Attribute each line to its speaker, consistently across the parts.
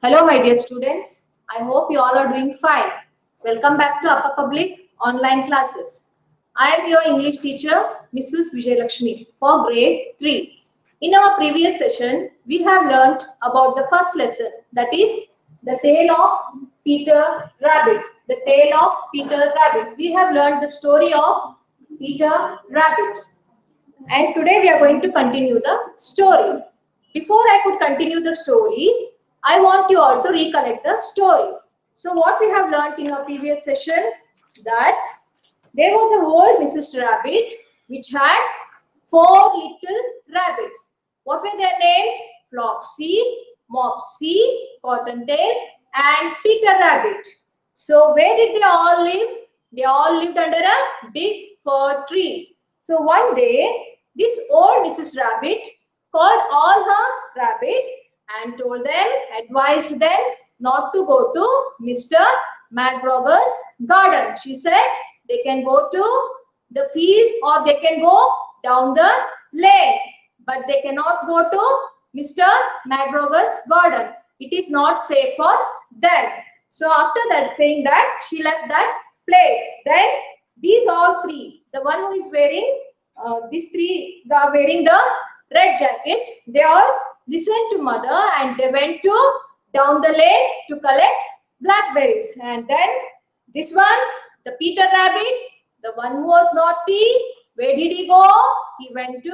Speaker 1: Hello, my dear students. I hope you all are doing fine. Welcome back to Upper Public online classes. I am your English teacher, Mrs. Vijayalakshmi, for grade 3. In our previous session, we have learnt about the first lesson, that is the tale of Peter Rabbit. The tale of Peter Rabbit. We have learnt the story of Peter Rabbit. And today we are going to continue the story. Before I could continue the story, I want you all to recollect the story. So what we have learnt in our previous session, that there was a old Mrs. Rabbit which had 4 little rabbits. What were their names? Flopsy, Mopsy, Cottontail and Peter Rabbit. So where did they all live? They all lived under a big fir tree. So one day, this old Mrs. Rabbit called all her rabbits and told them, advised them not to go to Mr. McGregor's garden. She said they can go to the field or they can go down the lane, but they cannot go to Mr. McGregor's garden. It is not safe for them. So after that, saying that, she left that place. Then these all three, the one who is wearing, these three are wearing the red jacket, they all listened to mother and they went to down the lane to collect blackberries. And then this one, the Peter Rabbit, the one who was naughty, where did he go? He went to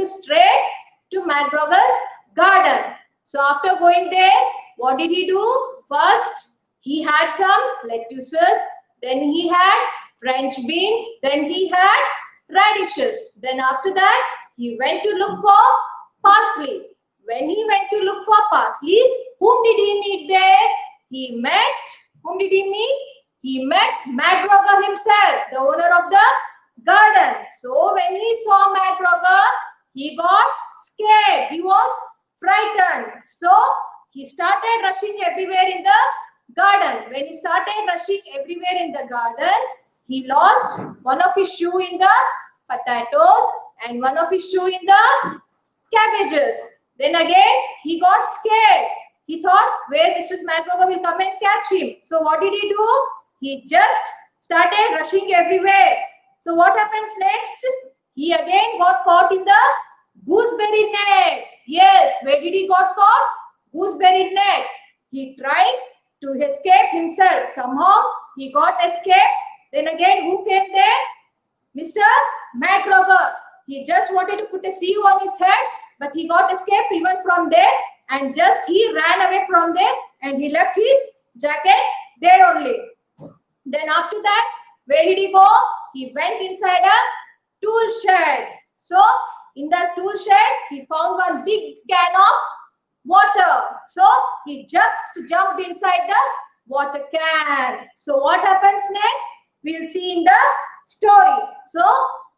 Speaker 1: straight to McGregor's garden. So after going there, what did he do? First, he had some lettuces, then he had French beans, then he had radishes. Then after that, he went to look for parsley. When he went to look for parsley, whom did he meet there? Whom did he meet? He met McGregor himself, the owner of the garden. So when he saw McGregor, he got scared. He was frightened. So he started rushing everywhere in the garden. When he started rushing everywhere in the garden, he lost one of his shoe in the potatoes and one of his shoe in the cabbages. Then again, he got scared. He thought where Mrs. McGregor will come and catch him. So what did he do? He just started rushing everywhere. So what happens next? He again got caught in the gooseberry net. Yes, where did he got caught? Gooseberry net. He tried to escape himself. Somehow he got escaped. Then again, who came there? Mr. McGregor. He just wanted to put a sieve on his head, but he got escaped even from there, and just he ran away from there and he left his jacket there only. Then after that, where did he go? He went inside a tool shed. So in that tool shed, he found one big can of water. So he just jumped inside the water can. So what happens next? We'll see in the story. So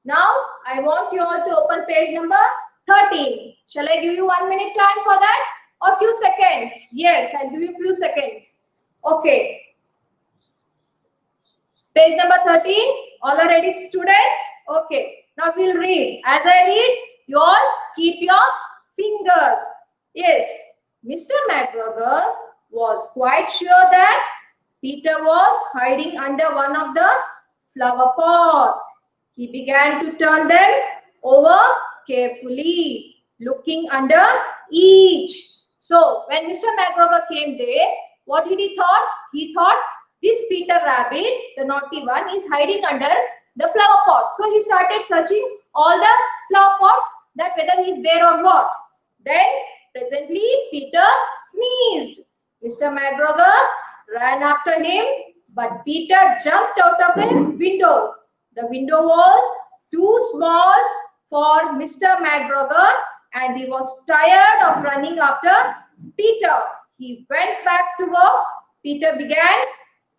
Speaker 1: now I want you all to open page number 13. Shall I give you 1 minute time for that? Or few seconds? Yes, I'll give you few seconds. Okay. Page number 13. All are ready, students? Okay. Now we'll read. As I read, you all keep your fingers. Yes. Mr. McGregor was quite sure that Peter was hiding under one of the flower pots. He began to turn them over carefully, looking under each. So when Mr. McGregor came there, what did he thought? He thought this Peter Rabbit, the naughty one, is hiding under the flower pot. So he started searching all the flower pots, that whether he is there or what. Then presently Peter sneezed. Mr. McGregor ran after him, but Peter jumped out of a window. The window was too small for Mr. McGregor and he was tired of running after Peter. He went back to work. Peter began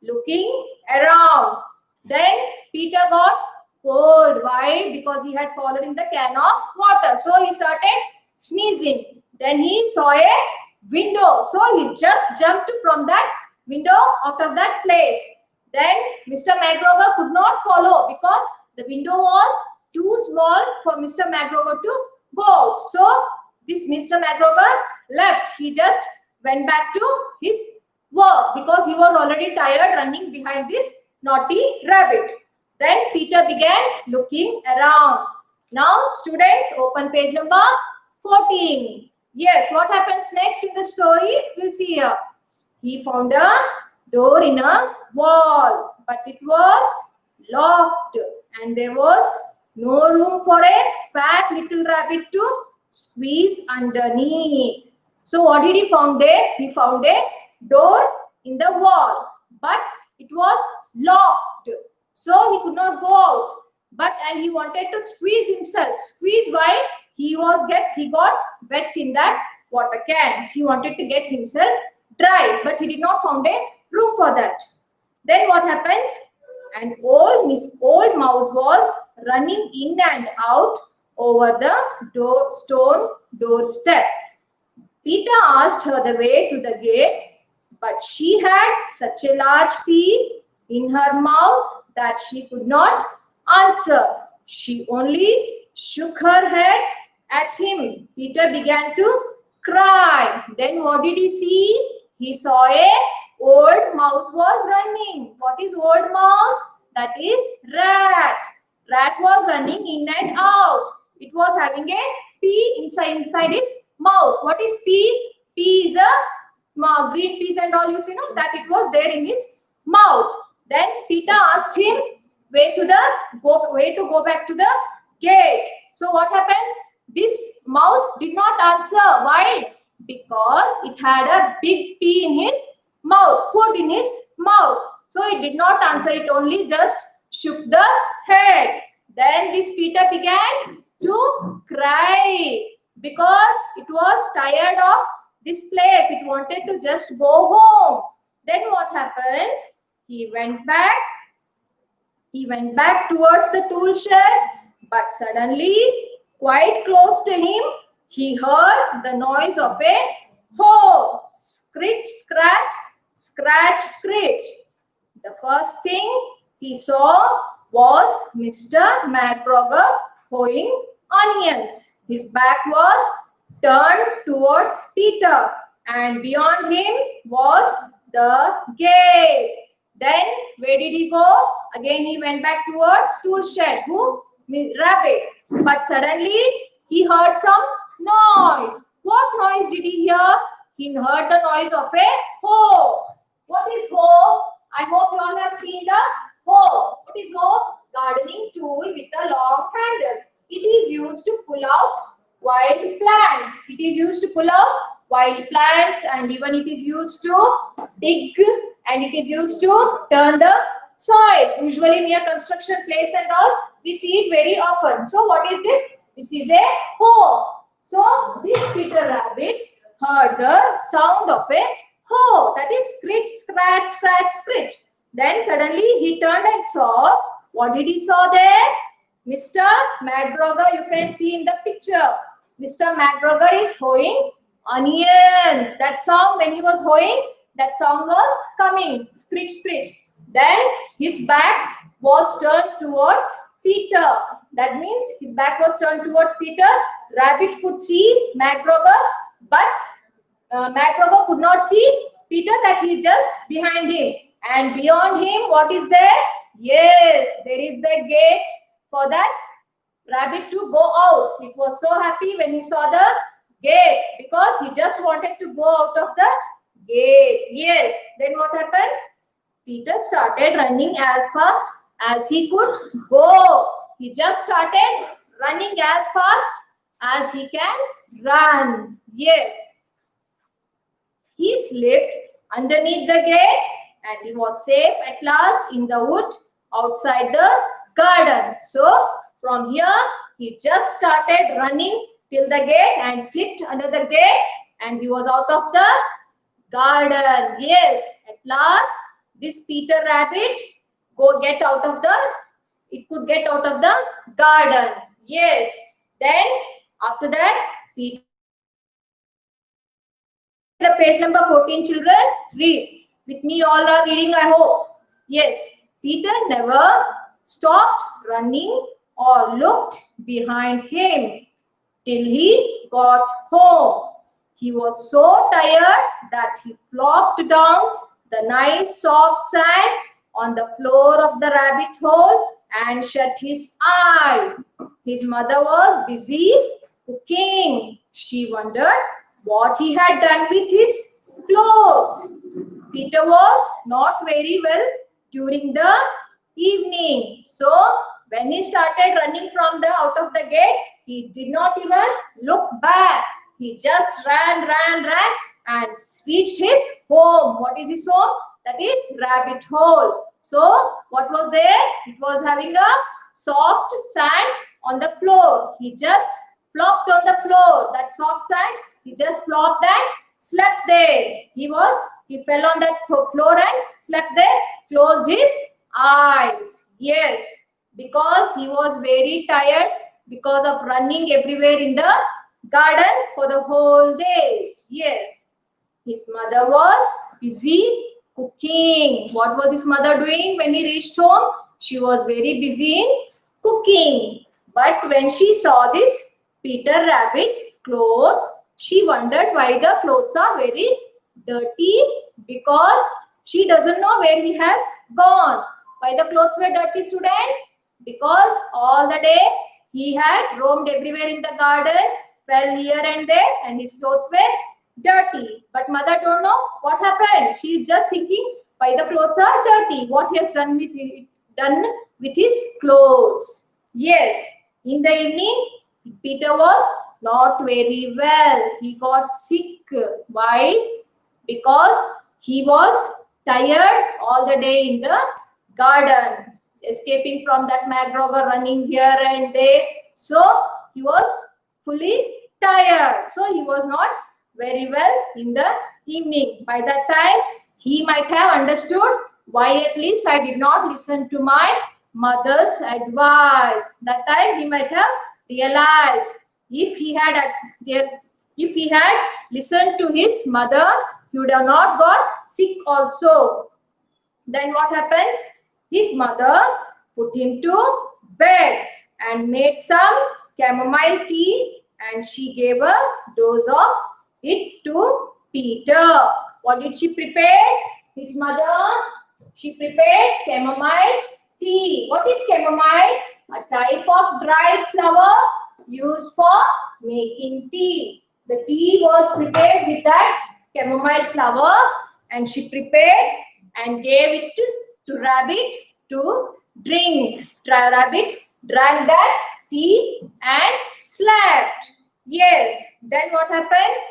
Speaker 1: looking around. Then Peter got cold. Why? Because he had fallen in the can of water. So he started sneezing. Then he saw a window. So he just jumped from that window out of that place. Then Mr. McGregor could not follow because the window was too small for Mr. McGregor to go out. So this Mr. McGregor left. He just went back to his work because he was already tired running behind this naughty rabbit. Then Peter began looking around. Now, students, open page number 14. Yes, what happens next in the story? We'll see here. He found a door in a wall, but it was locked and there was no room for a fat little rabbit to squeeze underneath. So what did he found there? He found a door in the wall, but it was locked. So he could not go out. And he wanted to squeeze himself. Squeeze why? He got wet in that water can. He wanted to get himself dry, but he did not found a room for that. Then what happens? An old mouse was running in and out over the stone doorstep. Peter asked her the way to the gate, but she had such a large pea in her mouth that she could not answer. She only shook her head at him. Peter began to cry. Then what did he see? He saw a old mouse was running. What is old mouse? That is rat. Rat was running in and out. It was having a pea inside his mouth. What is pea? Pea is a green peas and all, you see, no? That it was there in his mouth. Then Peter asked him way to go back to the gate. So what happened? This mouse did not answer. Why? Because it had a big pea in his mouth, food in his mouth. So it did not answer. It only just shook the head. Then this Peter began to cry because it was tired of this place. It wanted to just go home. Then what happens? He went back towards the tool shed, but suddenly, quite close to him, he heard the noise of a hoe. Scritch, scratch, scratch, scritch. The first thing he saw was Mr. McGregor hoeing onions. His back was turned towards Peter, and beyond him was the gate. Then where did he go? Again he went back towards tool shed. Who? Rabbit. But suddenly he heard some noise. What noise did he hear? He heard the noise of a hoe. What is hoe? I hope you all have seen the hoe. What is hoe? Gardening tool with a long handle. It is used to pull out wild plants. It is used to pull out wild plants, and even it is used to dig, and it is used to turn the soil. Usually near construction place and all, we see it very often. So what is this? This is a hoe. So this Peter Rabbit heard the sound of a hoe. That is scritch, scratch, scratch, scritch. Then suddenly he turned and saw. What did he saw there? Mr. McGregor, you can see in the picture. Mr. McGregor is hoeing onions. That song, when he was hoeing, that sound was coming. Scritch, scritch. Then his back was turned towards Peter. That means his back was turned towards Peter. Rabbit could see McGregor, but McGregor could not see Peter, that he is just behind him. And beyond him, what is there? Yes, there is the gate for that rabbit to go out. It was so happy when he saw the gate because he just wanted to go out of the gate. Yes, then what happens? Peter started running as fast as he could go. He just started running as fast as he can run. Yes. He slipped underneath the gate and he was safe at last in the wood outside the garden. So from here he just started running till the gate and slipped under the gate and he was out of the garden. Yes, at last this Peter Rabbit could get out of the garden. Yes. Then after that, Peter, the page number 14, children, read with me. All are reading, I hope. Yes. Peter never stopped running or looked behind him. till he got home. He was so tired that he flopped down the nice soft sand on the floor of the rabbit hole and shut his eyes. His mother was busy cooking. She wondered what he had done with his clothes. Peter was not very well during the evening. So when he started running from the out of the gate, he did not even look back. He just ran and reached his home. What is his home? That is rabbit hole. So what was there? It was having a soft sand on the floor. He just flopped on the floor. That soft sand, he just flopped and slept there. He fell on that floor and slept there, closed his eyes. Yes, because he was very tired because of running everywhere in the garden for the whole day. Yes, his mother was busy cooking. What was his mother doing when he reached home? She was very busy in cooking. But when she saw this Peter Rabbit clothes, she wondered why the clothes are very dirty, because she doesn't know where he has gone. Why the clothes were dirty, students? Because all the day he had roamed everywhere in the garden, fell here and there, and his clothes were dirty. But mother don't know what happened. She is just thinking why the clothes are dirty. What he has done with his clothes. Yes, in the evening, Peter was not very well. He got sick. Why? Because he was tired all the day in the garden, escaping from that McGregor, running here and there. So he was fully tired. So he was not very well in the evening. By that time, he might have understood why at least I did not listen to my mother's advice. That time he might have realized if he had listened to his mother, he would have not got sick also. Then what happens? His mother put him to bed and made some chamomile tea, and she gave a dose of it to Peter. What did she prepare? His mother, she prepared chamomile tea. What is chamomile? A type of dried flower used for making tea. The tea was prepared with that chamomile flower, and she prepared and gave it to Rabbit to drink. Rabbit drank that tea and slept. Yes. Then what happens?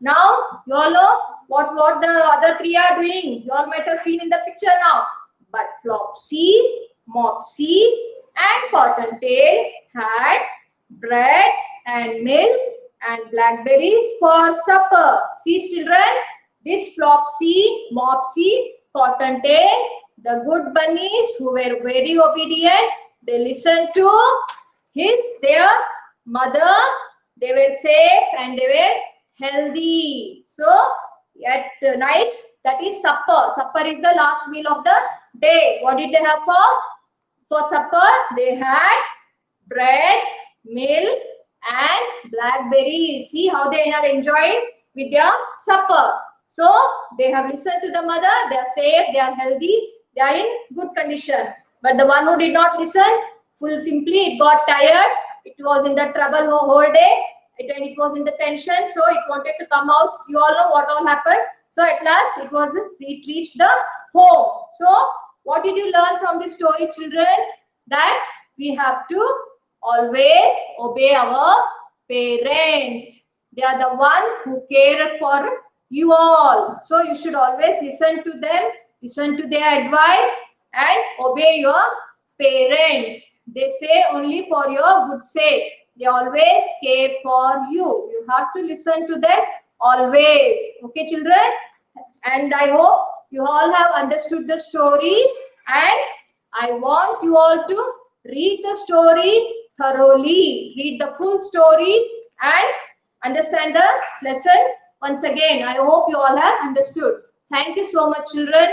Speaker 1: Now you all know what the other three are doing. You all might have seen in the picture now. But Flopsy, Mopsy, and Cottontail had bread and milk and blackberries for supper. See, children, this Flopsy, Mopsy, Cottontail, the good bunnies who were very obedient, they listened to their mother. They were safe and they were healthy. So at night, that is supper. Supper is the last meal of the day. What did they have for supper? They had bread, milk, and blackberries. See how they are enjoying with their supper. So they have listened to the mother. They are safe. They are healthy. They are in good condition. But the one who did not listen, simply it got tired. It was in the trouble the whole day. It was in the tension. So it wanted to come out. You all know what all happened. So at last it reached the home. So what did you learn from this story, children? That we have to always obey our parents. They are the one who care for you all. So you should always listen to them, listen to their advice, and obey your parents. They say only for your good sake. They always care for you. You have to listen to them always. Okay, children? And I hope you all have understood the story, and I want you all to read the story thoroughly. Read the full story and understand the lesson once again. I hope you all have understood. Thank you so much, children.